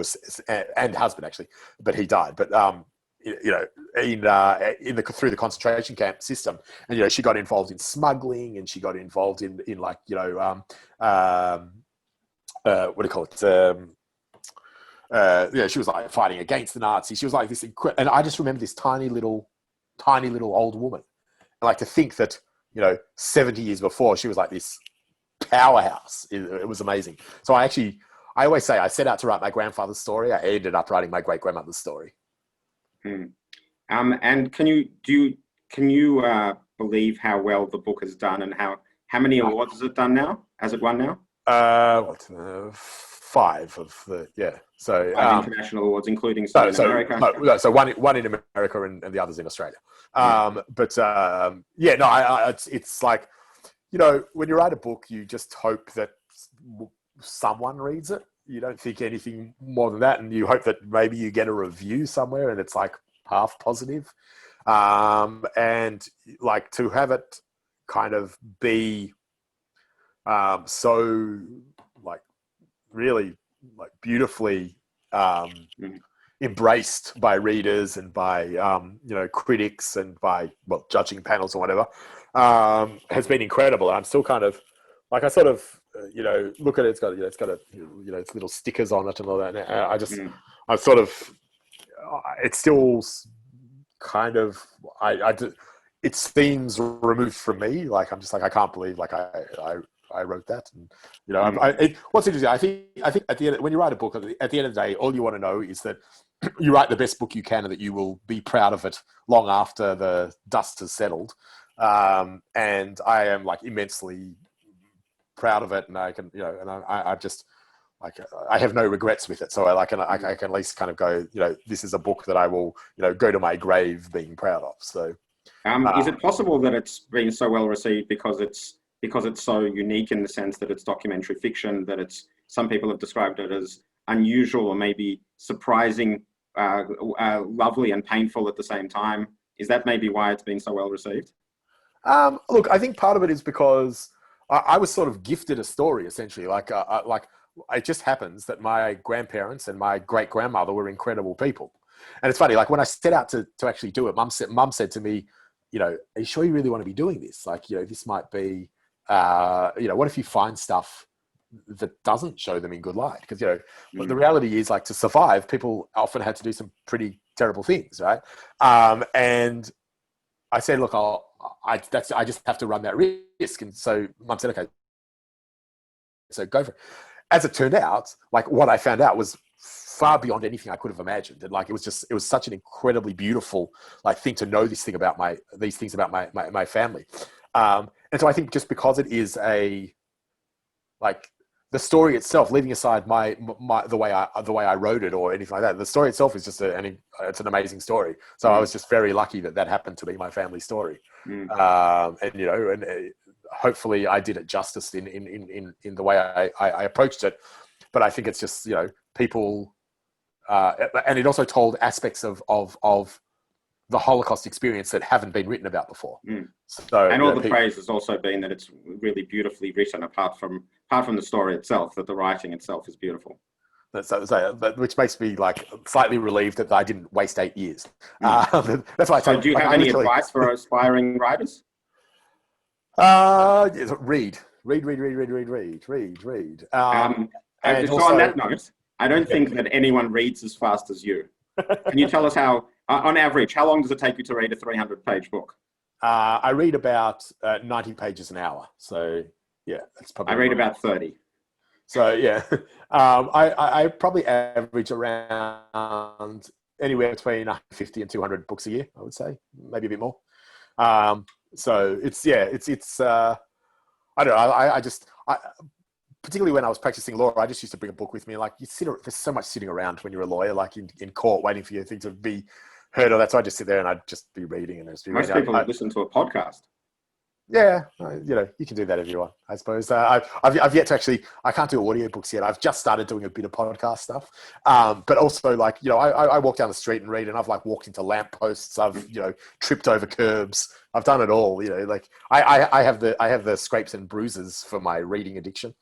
and husband actually, but he died. But through the concentration camp system, and she got involved in smuggling, and she got involved in what do you call it? She was like fighting against the Nazis. She was like this and I just remember this tiny little old woman, and like to think that 70 years before she was like this powerhouse. It was amazing. So I always say I set out to write my grandfather's story. I ended up writing my great grandmother's story. And can you believe how well the book has done, and how many awards has it done now? Has it won now? 5 of the So 5 international awards, including some in America. No, so one in America and the others in Australia. It's like when you write a book, you just hope that someone reads it. You don't think anything more than that, and you hope that maybe you get a review somewhere and it's like half positive, and like to have it kind of be so like really like beautifully embraced by readers and by critics and by judging panels or whatever, has been incredible. I'm still kind of like, I sort of look at it. It's got its little stickers on it and all that. And I'm sort of, it's still kind of it seems removed from me. Like I'm just like, I can't believe like I wrote that. And you know, what's interesting, I think at the end, when you write a book, at the end of the day, all you want to know is that you write the best book you can and that you will be proud of it long after the dust has settled. And I am like immensely proud of it, and I can, you know, and I just like, I have no regrets with it. So I can at least kind of go, you know, this is a book that I will, you know, go to my grave being proud of. So, is it possible that it's been so well received because it's so unique in the sense that it's documentary fiction, that it's, some people have described it as unusual or maybe surprising, lovely and painful at the same time? Is that maybe why it's been so well received? Look, I think part of it is because I was sort of gifted a story, essentially. Like it just happens that my grandparents and my great grandmother were incredible people. And it's funny, like when I set out to actually do it, mum said to me, you know, are you sure you really want to be doing this? Like, you know, this might be, you know, what if you find stuff that doesn't show them in good light? Because, you know, but the reality is, like, to survive, people often had to do some pretty terrible things, right? And I said, look, I just have to run that risk. And so mum said, okay, so go for it. As it turned out, like what I found out was far beyond anything I could have imagined. And like, it was such an incredibly beautiful like thing to know these things about my family. And so I think just because it is like the story itself, leaving aside the way I wrote it or anything like that, the story itself is just it's an amazing story. So I was just very lucky that happened to be my family story. And you know, and hopefully I did it justice in the way I approached it. But I think it's just, you know, people, and it also told aspects of the Holocaust experience that haven't been written about before. So, and all the praise has also been that it's really beautifully written, apart from the story itself, that the writing itself is beautiful. Which makes me like slightly relieved that I didn't waste 8 years. That's why I So do you have any advice for aspiring writers? Read. And so on that note, I don't think that anyone reads as fast as you. Can you tell us how, on average, how long does it take you to read a 300-page book? I read about 90 pages an hour. So yeah, that's probably. I read about 30. So yeah, I probably average around anywhere between 150 and 200 books a year, I would say, maybe a bit more. So it's I don't know. I just particularly when I was practicing law, I just used to bring a book with me. Like there's so much sitting around when you're a lawyer, like in court, waiting for your thing to be heard of. That's why I just sit there and I'd just be reading and just be Most reading. people listen to a podcast. Yeah, you know, you can do that if you want, I suppose. I've yet to actually, I can't do audiobooks yet. I've just started doing a bit of podcast stuff. But also, like, you know, I walk down the street and read, and I've like walked into lampposts. I've, you know, tripped over curbs. I've done it all, you know, like I have the scrapes and bruises for my reading addiction.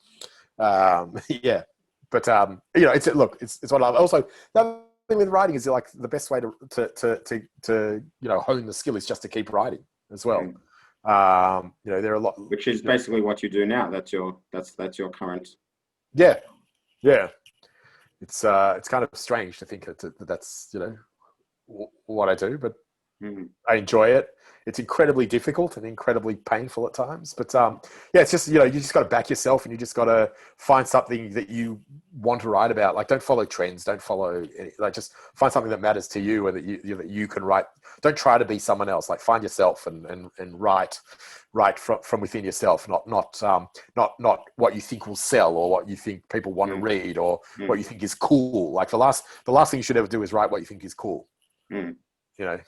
Yeah, but you know, it's what I love. Also, the other thing with writing is like the best way to you know, hone the skill is just to keep writing as well. You know, there are a lot, which is basically what you do now. That's your current. Yeah. It's kind of strange to think that that's, you know, what I do, but I enjoy it. It's incredibly difficult and incredibly painful at times, but yeah, it's just, you know, you just got to back yourself and you just got to find something that you want to write about. Like, don't follow trends, don't follow like, just find something that matters to you and that you can write. Don't try to be someone else. Like, find yourself and write from within yourself, not what you think will sell or what you think people want to read or what you think is cool. Like the last thing you should ever do is write what you think is cool. You know.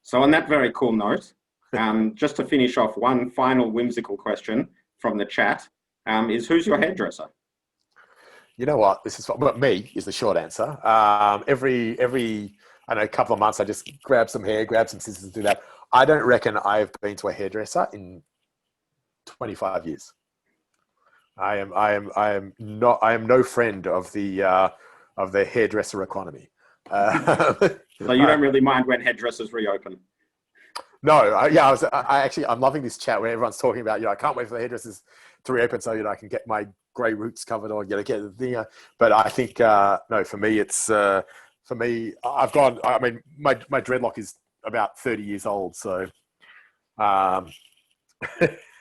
So on that very cool note, just to finish off, one final whimsical question from the chat is, who's your hairdresser? You know what? This is me is the short answer. Every I don't know, a couple of months, I just grab some hair, grab some scissors, and do that. I don't reckon I've been to a hairdresser in 25 years. I am no friend of the hairdresser economy. So you don't really mind when hairdressers reopen? No, I'm loving this chat where everyone's talking about, you know, I can't wait for the hairdressers to reopen so, you know, I can get my grey roots covered or, you know, get the thing. But I think, no, for me, it's, I've gone, I mean, my dreadlock is about 30 years old. So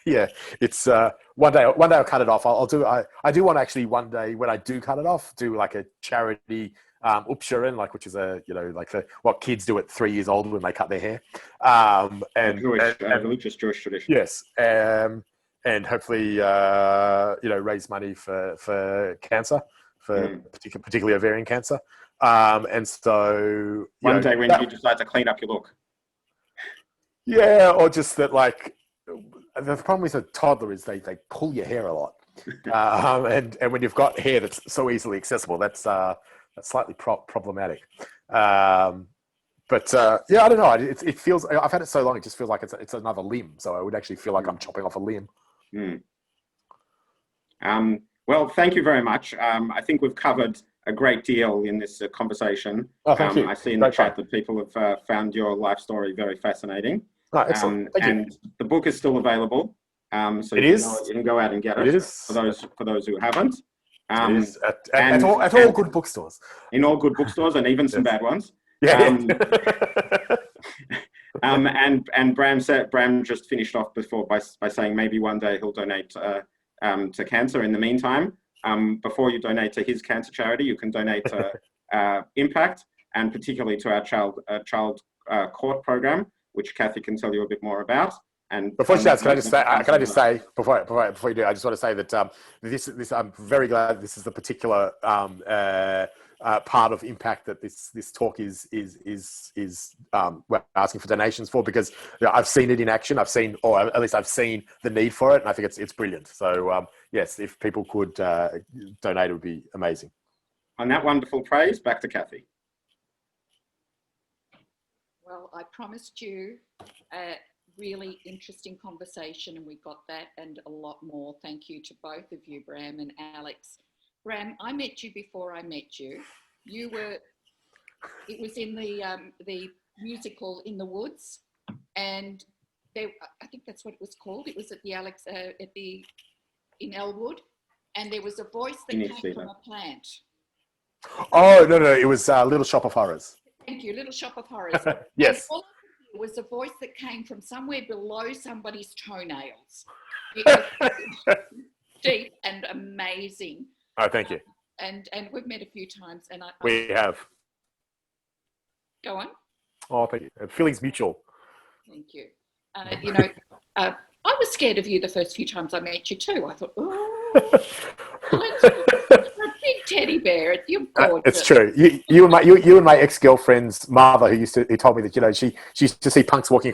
Yeah, it's one day I'll cut it off. I do want to actually one day when I do cut it off, do like a charity upshuren, like which is what kids do at 3 years old when they cut their hair. And religious Jewish tradition. Yes, and hopefully raise money for cancer, for particularly ovarian cancer. And so one day when you decide to clean up your look. Yeah, or just that, like, the problem with a toddler is they pull your hair a lot, and when you've got hair that's so easily accessible, that's slightly problematic. But yeah, I don't know. It feels, I've had it so long, it just feels like it's another limb. So I would actually feel like I'm chopping off a limb. Well, thank you very much. I think we've covered a great deal in this conversation. Oh, thank you. I see in the chat that people have found your life story very fascinating. Oh, excellent. Thank and you. The book is still available. So you can go out and get it. It is. For those who haven't. It is at all good bookstores. In all good bookstores, and even some bad ones. Yeah. And Bram just finished off before by saying maybe one day he'll donate to cancer. In the meantime, before you donate to his cancer charity, you can donate to Impact, and particularly to our child court program, which Kathy can tell you a bit more about. And before she does, can I just say before you do, I just want to say that this I'm very glad this is the particular part of Impact that this talk is we're asking for donations for, because I've seen it in action. I've seen the need for it, and I think it's brilliant. So yes, if people could donate, it would be amazing. On that wonderful praise, back to Kathy. Well, I promised you a really interesting conversation, and we got that and a lot more. Thank you to both of you, Bram and Alex. Bram, I met you before I met you. It was in the musical In the Woods, and I think that's what it was called. It was at the in Elwood, and there was a voice that came from a plant. Oh, no, it was Little Shop of Horrors. Thank you, Little Shop of Horrors. Yes. It was a voice that came from somewhere below somebody's toenails. It was deep and amazing. Oh, thank you. And we've met a few times, and we have. Go on. Oh, thank you. Feelings mutual. Thank you. I was scared of you the first few times I met you too. I thought, oh, a big teddy bear. You're gorgeous. It's true. You and my ex-girlfriend's mother, who told me that she used to see punks walking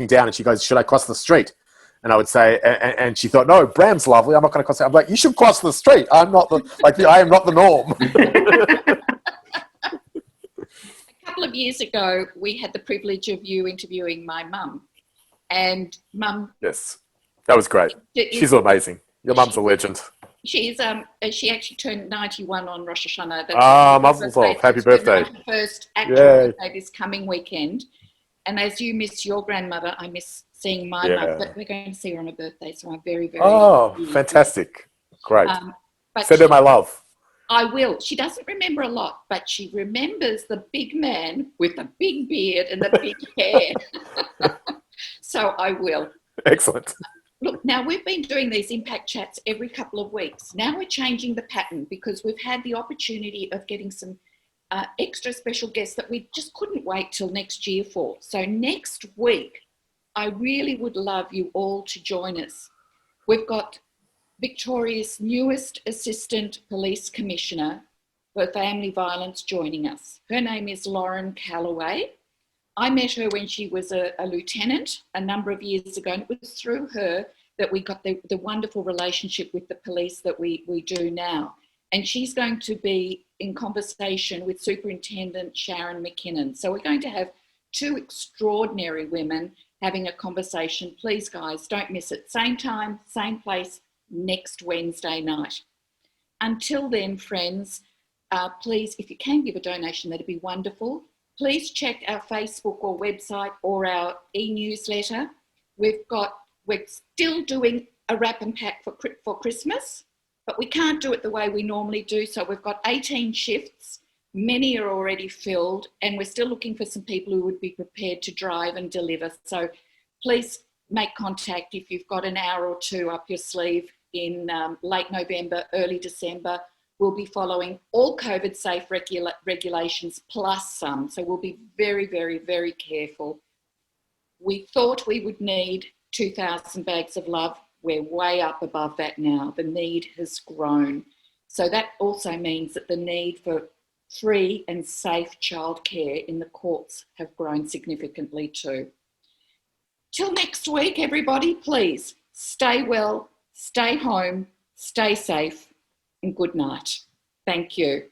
down, and she goes, "Should I cross the street?" And I would say, and she thought, "No, Bram's lovely. I'm not going to cross it." I'm like, "You should cross the street. I am not the norm." A couple of years ago, we had the privilege of you interviewing my mum, and Mum. Yes, that was great. She's amazing. Your mum's a legend. She's she actually turned 91 on Rosh Hashanah. Mazel tov. Happy birthday. First actual birthday this coming weekend. And as you miss your grandmother, I miss seeing my mum. But we're going to see her on her birthday, so I'm very, very fantastic. Great. But send her my love. I will. She doesn't remember a lot, but she remembers the big man with the big beard and the big hair. So I will. Excellent. Look, now we've been doing these impact chats every couple of weeks. Now we're changing the pattern because we've had the opportunity of getting some extra special guests that we just couldn't wait till next year for. So next week, I really would love you all to join us. We've got Victoria's newest Assistant Police Commissioner for Family Violence joining us. Her name is Lauren Calloway. I met her when she was a lieutenant a number of years ago, and it was through her that we got the wonderful relationship with the police that we do now. And she's going to be in conversation with Superintendent Sharon McKinnon. So we're going to have two extraordinary women having a conversation. Please, guys, don't miss it. Same time, same place, next Wednesday night. Until then, friends, please, if you can give a donation, that'd be wonderful. Please check our Facebook or website or our e-newsletter. We're still doing a wrap and pack for Christmas, but we can't do it the way we normally do. So we've got 18 shifts. Many are already filled, and we're still looking for some people who would be prepared to drive and deliver. So please make contact if you've got an hour or two up your sleeve in late November, early December. We'll be following all COVID-safe regulations plus some. So we'll be very, very, very careful. We thought we would need 2,000 bags of love. We're way up above that now. The need has grown. So that also means that the need for free and safe childcare in the courts have grown significantly too. Till next week, everybody, please stay well, stay home, stay safe, and good night. Thank you.